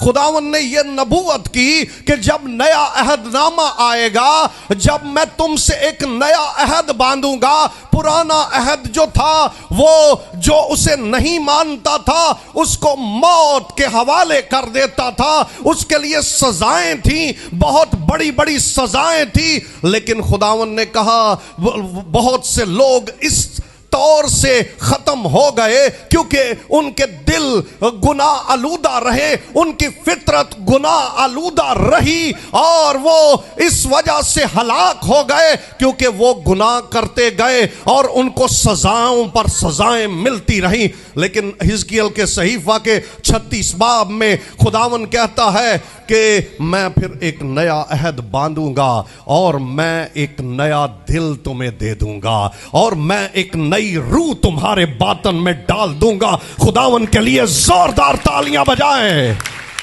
खुदावन ने यह नबूवत की कि जब नया अहदनामा आएगा, जब मैं तुमसे एक नया अहद बांधूंगा, पुराना अहद जो था वो जो उसे नहीं मानता था उसको मौत के हवाले कर देता था, उसके लिए सजाएं थी, बहुत बड़ी बड़ी सजाएं थी। लेकिन खुदावन ने कहा बहुत से लोग इस तौर से खत्म हो गए क्योंकि उनके दिल गुनाह आलूदा रहे, उनकी फितरत गुनाह आलूदा रही और वो इस वजह से हलाक हो गए क्योंकि वो गुनाह करते गए और उनको सजाओं पर सजाएं मिलती रही। लेकिन हिजकियल के सहीफा के 36 बाब में खुदावन कहता है कि मैं फिर एक नया अहद बांधूंगा और मैं एक नया दिल तुम्हें दे दूंगा और मैं एक नई रूह तुम्हारे बातन में डाल दूंगा। खुदावन के लिए जोरदार तालियां बजाएं।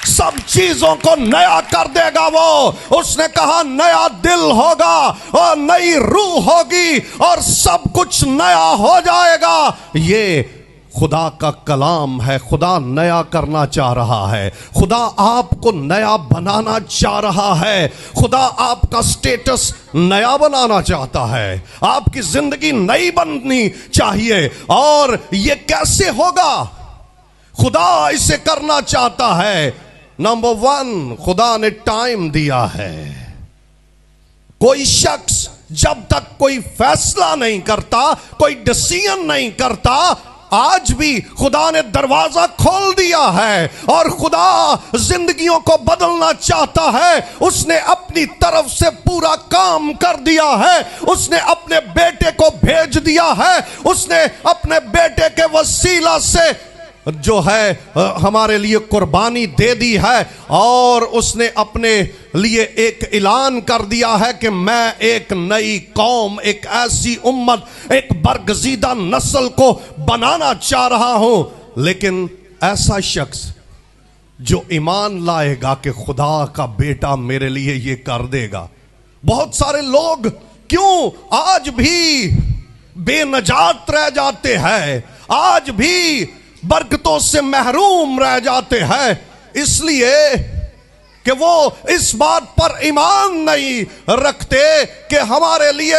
सब चीजों को नया कर देगा वो। उसने कहा नया दिल होगा और नई रूह होगी और सब कुछ नया हो जाएगा। ये खुदा का कलाम है। खुदा नया करना चाह रहा है, खुदा आपको नया बनाना चाह रहा है, खुदा आपका स्टेटस नया बनाना चाहता है, आपकी जिंदगी नई बननी चाहिए। और ये कैसे होगा? खुदा इसे करना चाहता है। नंबर 1, खुदा ने टाइम दिया है। कोई शख्स जब तक कोई फैसला नहीं करता, कोई डिसीजन नहीं करता, आज भी खुदा ने दरवाजा खोल दिया है और खुदा जिंदगियों को बदलना चाहता है। उसने अपनी तरफ से पूरा काम कर दिया है। उसने अपने बेटे को भेज दिया है। उसने अपने बेटे के वसीला से जो है हमारे लिए कुर्बानी दे दी है और उसने अपने लिए एक ऐलान कर दिया है कि मैं एक नई कौम, एक ऐसी उम्मत, एक बरगजीदा नस्ल को बनाना चाह रहा हूं। लेकिन ऐसा शख्स जो ईमान लाएगा कि खुदा का बेटा मेरे लिए ये कर देगा। बहुत सारे लोग क्यों आज भी बेनजात रह जाते हैं, आज भी बरकतों से महरूम रह जाते हैं, इसलिए कि वो इस बात पर ईमान नहीं रखते कि हमारे लिए